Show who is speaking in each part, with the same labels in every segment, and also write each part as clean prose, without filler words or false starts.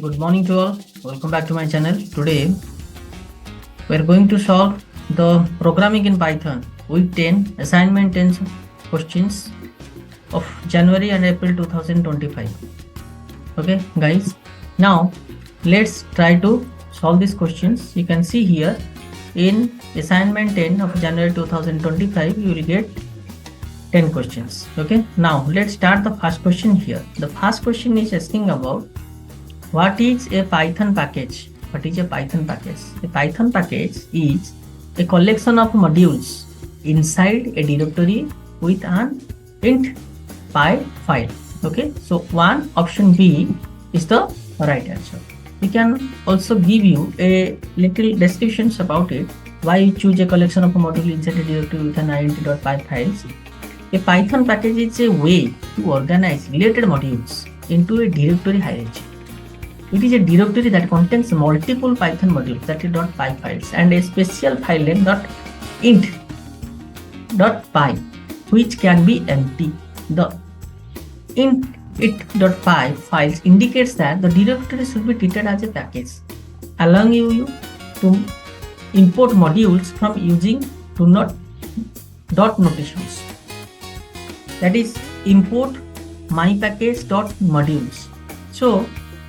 Speaker 1: Good morning to all. Welcome back to my channel. Today we are going to solve the programming in Python week 10 assignment 10 questions of January and April 2025. Okay guys, now let's try to solve these questions. You can see here in assignment 10 of January 2025 you will get 10 questions. Okay, now let's start the first question here. The first question is asking about what is a Python package? What is a Python package? A Python package is a collection of modules inside a directory with an int py file. Okay, so one option B is the right answer. We can also give you a little descriptions about it. Why you choose a collection of modules inside a directory with an int.py files? A Python package is a way to organize related modules into a directory hierarchy. It is a directory that contains multiple Python modules, that is .py files, and a special file name .int.py, which can be empty. The int.py files indicates that the directory should be treated as a package, allowing you to import modules from using dot notations. That is import mypackage.modules. So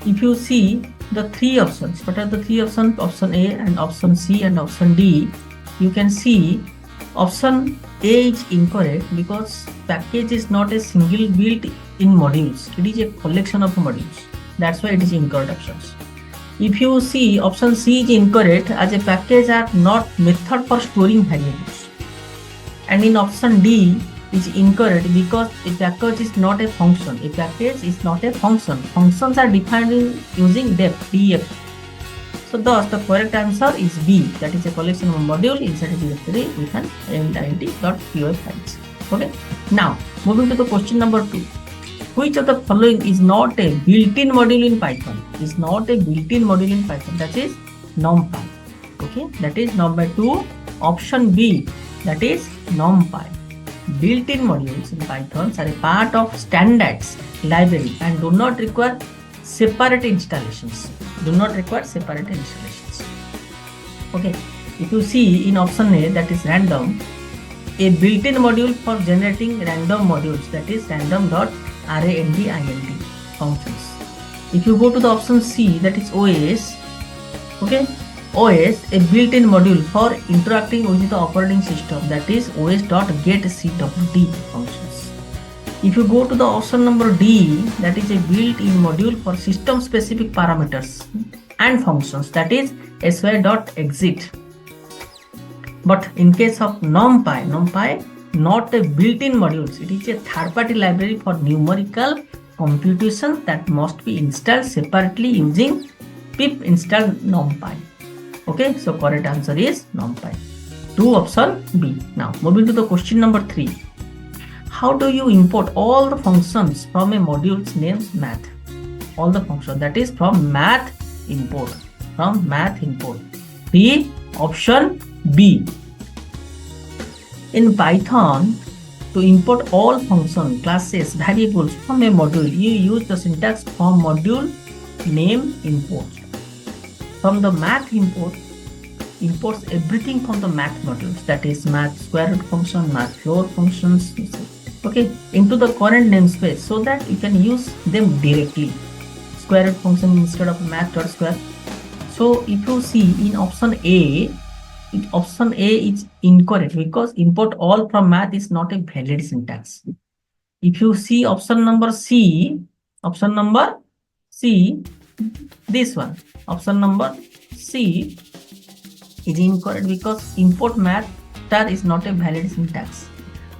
Speaker 1: if you see the three options, what are the three options? Option A and option C and option D. You can see option A is incorrect because package is not a single built-in modules. It is a collection of modules. That's why it is incorrect options. If you see option C is incorrect, as a package are not method for storing variables. And in option D is incorrect because a package is not a function. A package is not a function. Functions are defined using def. So thus the correct answer is B, that is a collection of module inside a directory with an int.py files. Okay. Now moving to the question number 2. Which of the following is not a built-in module in Python? Is not a built-in module in Python. That is numpy. Okay. That is number 2. Option B, that is numpy. Built-in modules in Python are a part of standards library and do not require separate installations. Okay, if you see in option A, that is random, a built-in module for generating random modules, that is random.randint functions. If you go to the option C, that is OS, okay, OS, a built-in module for interacting with the operating system, that is os.getCWD functions. If you go to the option number D, that is a built-in module for system-specific parameters and functions, that is SWAYAM.exit. But in case of numpy, not a built-in modules. It is a third-party library for numerical computation that must be installed separately using pip install numpy. Okay, so correct answer is numpy. 2 option B. Now moving to the question number 3. How do you import all the functions from a module's named math? All the functions, that is from math import. The option B. In Python, to import all functions, classes, variables from a module, you use the syntax from module name import. From the math imports everything from the math modules, that is math square root function, math floor functions, okay, into the current namespace so that you can use them directly. Square root function instead of math.square. So if you see in option A, is incorrect because import all from math is not a valid syntax. If you see option number C, this one, option number C is incorrect because import math star is not a valid syntax.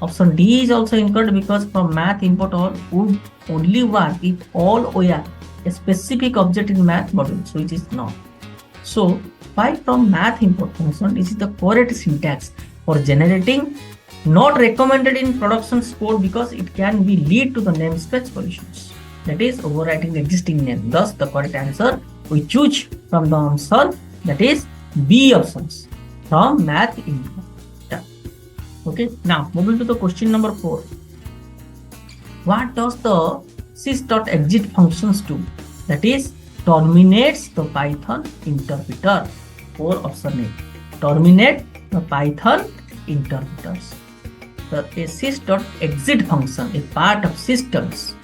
Speaker 1: Option D is also incorrect because from math import all would only work if all were a specific object in math modules, which is not. So why from math import function is the correct syntax for generating, not recommended in production code because it can be lead to the namespace collisions. That is overwriting the existing name. Thus the correct answer we choose from the answer, that is B options from math import. Okay, now moving to the question number 4. What does the sys.exit functions do? That is terminates the Python interpreter. 4 option A. Terminate the Python interpreters. The sys.exit function, a part of systems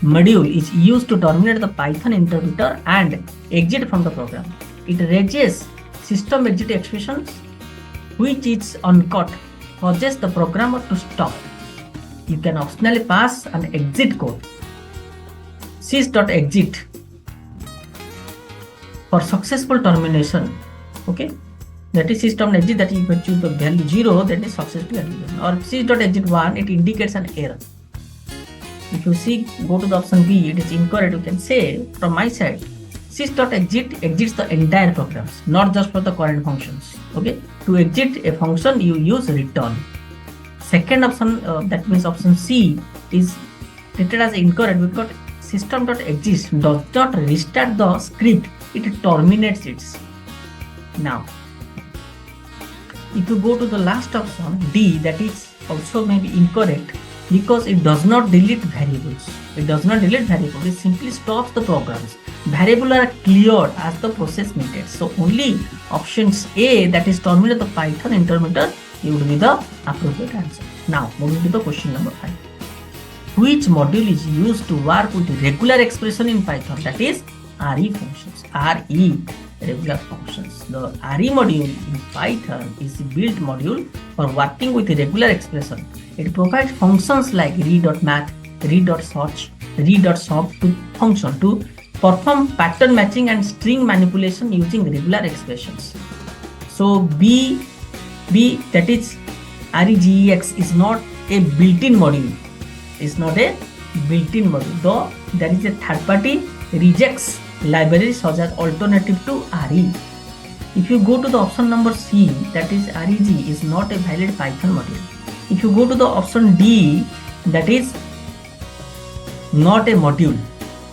Speaker 1: module, is used to terminate the Python interpreter and exit from the program. It raises system exit expressions which is uncaught, causes the programmer to stop. You can optionally pass an exit code. sys.exit for successful termination. Okay, that is system exit, that you can choose the value 0, that is successful termination. Or sys.exit 1, it indicates an error. If you see, go to the option B, it is incorrect. You can say from my side, sys.exit exits the entire programs, not just for the current functions. Okay, to exit a function, you use return. Second option, that means option C, is treated as incorrect because system.exit does not restart the script, it terminates it. Now, if you go to the last option D, that is also maybe incorrect because it does not delete variables. It does not delete variables, it simply stops the programs. Variables are cleared as the process needed. So only options A, that is terminate the Python interpreter, would be the appropriate answer. Now moving to the question number 5. Which module is used to work with regular expression in Python? That is RE functions. RE, regular functions. The RE module in Python is the built module for working with regular expression. It provides functions like re.math, re.search, re.solve to function to perform pattern matching and string manipulation using regular expressions. So B, that is REGEX, is not a built-in module. It's not a built-in module, though there is a third-party regex library such as alternative to RE. If you go to the option number C, that is REG, is not a valid Python module. If you go to the option D, that is not a module.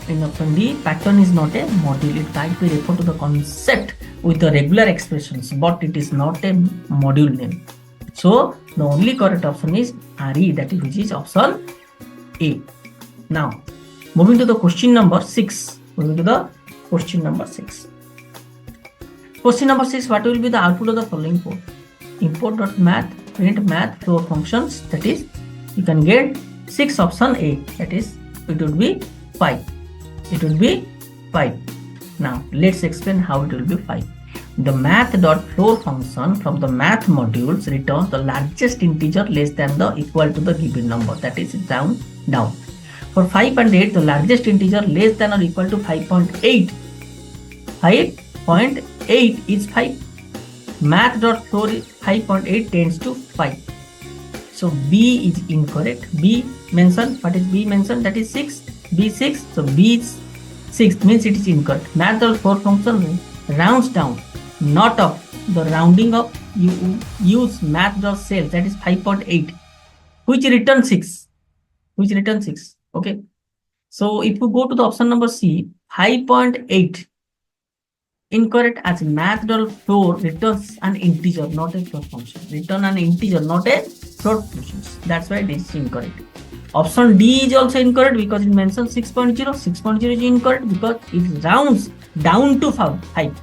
Speaker 1: In option D, pattern is not a module. It tries to refer to the concept with the regular expressions, but it is not a module name. So the only correct option is RE, that is which is option A. Now moving to the question number 6. Question number 6. What will be the output of the following code? Import.math, print math, floor functions. That is, you can get 6 option A. That is, it would be 5. It would be 5. Now let's explain how it will be 5. The math.floor function from the math modules returns the largest integer less than the equal to the given number. That is down. For 5 and 8, the largest integer less than or equal to 5.8. 5.8 is 5. Math.floor 5.8 tends to 5. So B is incorrect. B mentioned. What is B mentioned? That is 6. B 6. So B is 6 means it is incorrect. Math.floor function rounds down, not up. The rounding up, you use math.cell, that is 5.8, which returns 6. Okay. So if you go to the option number C, 5.8 incorrect, as math.floor returns an integer, not a float function. Return an integer, not a float function. That's why this is incorrect. Option D is also incorrect because it mentions 6.0. 6.0 is incorrect because it rounds down to 5,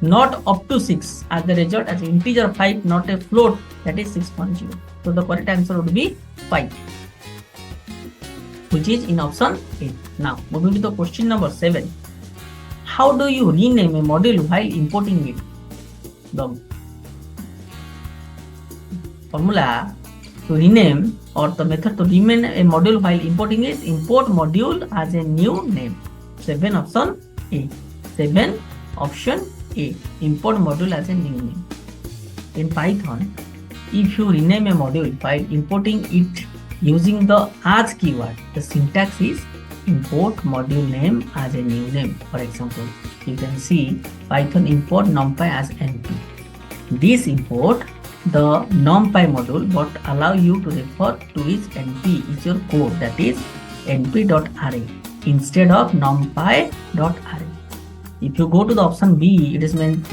Speaker 1: not up to 6. As the result, as integer 5, not a float, that is 6.0. So the correct answer would be 5, which is in option A. Now moving to the question number 7. How do you rename a module while importing it? The formula to rename, or the method to rename a module while importing is import module as a new name. 7 option A. 7 option A. Import module as a new name. In Python, if you rename a module while importing it using the as keyword, the syntax is import module name as a new name. For example, you can see Python import numpy as np. This import the numpy module but allow you to refer to its np is your code, that is np.array instead of numpy.array. If you go to the option B, it is meant,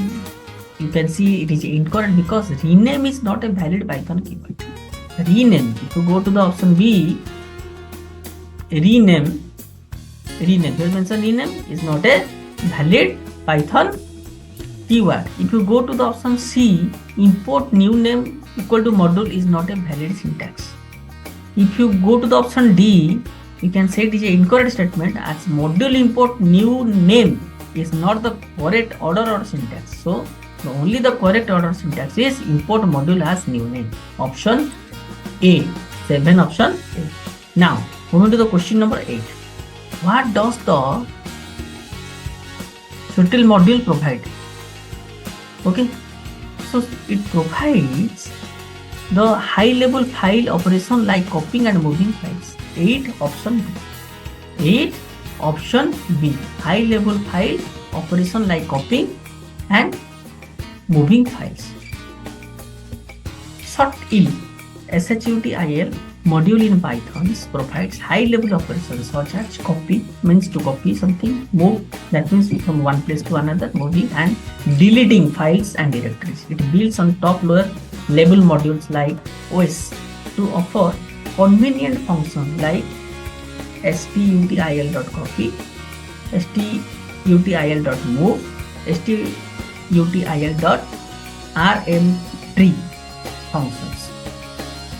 Speaker 1: you can see it is incorrect because rename is not a valid Python keyword. Rename, if you go to the option B, rename, here mentioned rename is not a valid Python keyword. If you go to the option C, import new name equal to module is not a valid syntax. If you go to the option D, you can say it is an incorrect statement as module import new name is not the correct order or syntax. So only the correct order syntax is import module as new name. Option A. 7 option A. Now moving to the question number 8. What does the util module provide? Okay, so it provides the high level file operation like copying and moving files. 8 option B. 8 option B. High level file operation like copying and moving files. SWAYAM, SWAYAM module in Python provides high level operations such as copy, means to copy something, move, that means from one place to another, moving and deleting files and directories. It builds on top lower level modules like OS to offer convenient functions like stutil.copy, stutil.move, stutil.rm3 functions.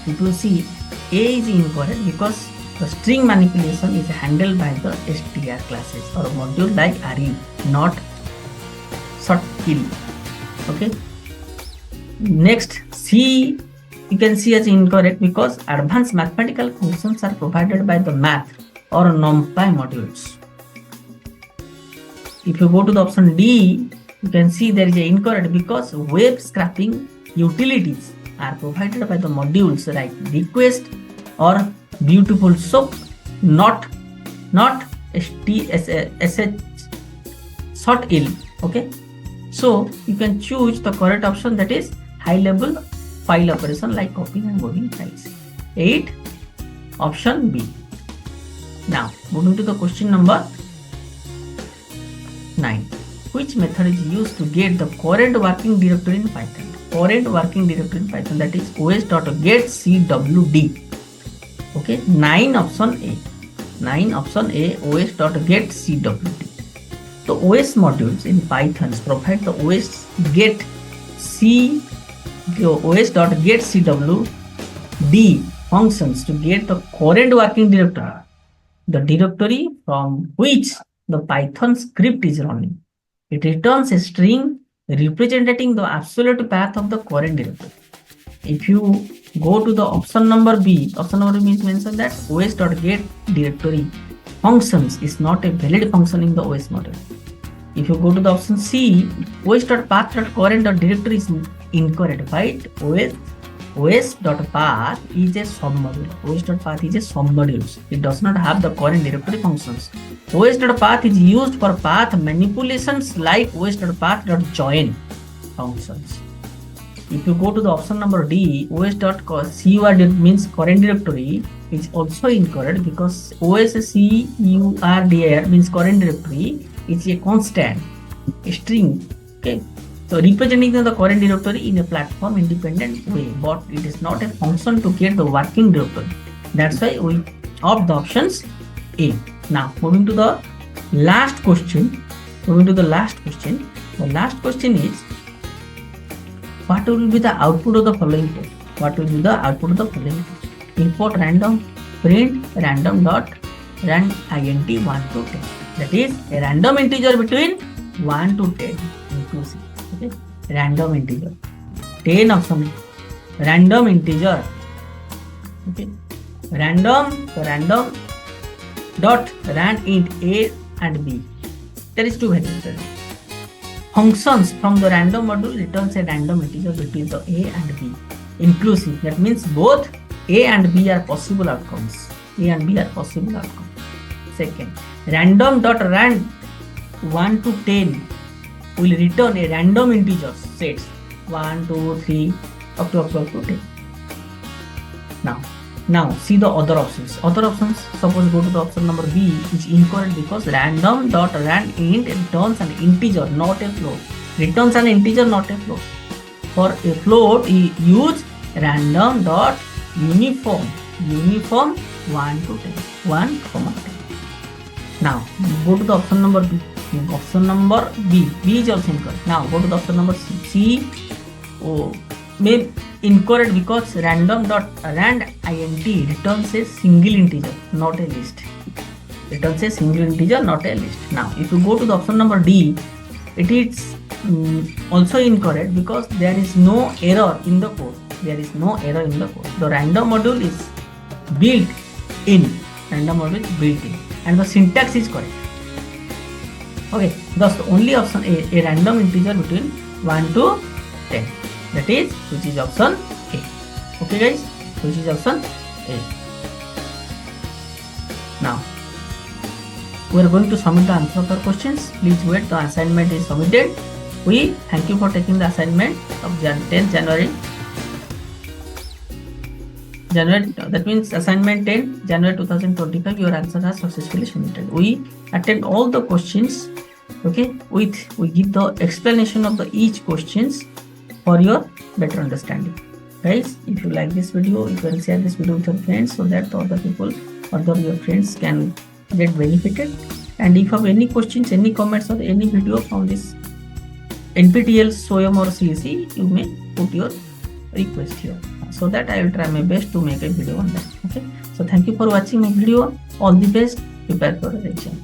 Speaker 1: If you see, A is incorrect because the string manipulation is handled by the str classes or module like RE, not SWAYAM. Okay. Next, C you can see as incorrect because advanced mathematical functions are provided by the math or NumPy modules. If you go to the option D, you can see there is a incorrect because web scraping utilities are provided by the modules like request or beautiful soap, not SWAYAM. Okay, so you can choose the correct option, that is high level file operation like copying and moving files. 8 option B. Now moving to the question number 9. Which method is used to get the current working directory in Python? Current working directory in Python, that is os.getcwd. Okay, 9 option A. 9 option A, os.getcwd. The OS modules in Python provide the os.getcwd functions to get the current working directory, the directory from which the Python script is running. It returns a string representing the absolute path of the current directory. If you go to the option number B, option number B means mention that os.getDirectory functions is not a valid function in the OS module. If you go to the option C, os.path.current.directory is incorrect, right? os.path is a submodule. os.path is a submodule. It does not have the current directory functions. os.path is used for path manipulations like os.path.join functions. If you go to the option number D, os.cur means current directory, is also incorrect because oscurdir means current directory is a constant string. Okay, so representing the current directory in a platform independent way, but it is not a function to get the working directory. That's why we opt the options A. Now moving to the last question. The last question is, what will be the output of the following code? What will be the output of the following code? Import random, print random dot rand int 1 to 10. That is a random integer between 1 to 10 inclusive. Okay, random integer. 10 option. Random integer. Okay, random dot rand int a and b. There is two variables. Functions from the random module returns a random integer between the a and b inclusive. That means both a and b are possible outcomes. Second, random dot rand 1 to 10 will return a random integer sets 1, 2, 3 up to 10. Now see the other options. Suppose go to the option number B is incorrect because random dot rand int returns an integer, not a float. Returns an integer, not a float. For a float, use random dot uniform 1 to 10. 1, 10. Now go to the option number B. Option number B. B is also incorrect. Now go to the option number C. C may incorrect because rand int returns a single integer, not a list. Returns a single integer, not a list. Now if you go to the option number D, it is also incorrect because there is no error in the code. There is no error in the code. The random module is built in. Random module is built in, and the syntax is correct. Okay, thus the only option a random integer between 1 to 10. That is, which is option A. Okay guys, which is option A. Now we are going to submit the answer of the questions. Please wait, the assignment is submitted. We thank you for taking the assignment of 10th January. That means assignment 10 January 2025. Your answers are successfully submitted. We attend all the questions. Okay, we give the explanation of the each questions for your better understanding. Guys, if you like this video, you can share this video with your friends so that the other people, your friends can get benefited. And if you have any questions, any comments, or any video from this NPTEL, SWAYAM or CEC, you may put your request here so that I will try my best to make a video on that. Okay, so thank you for watching my video. All the best. Prepare for the exam.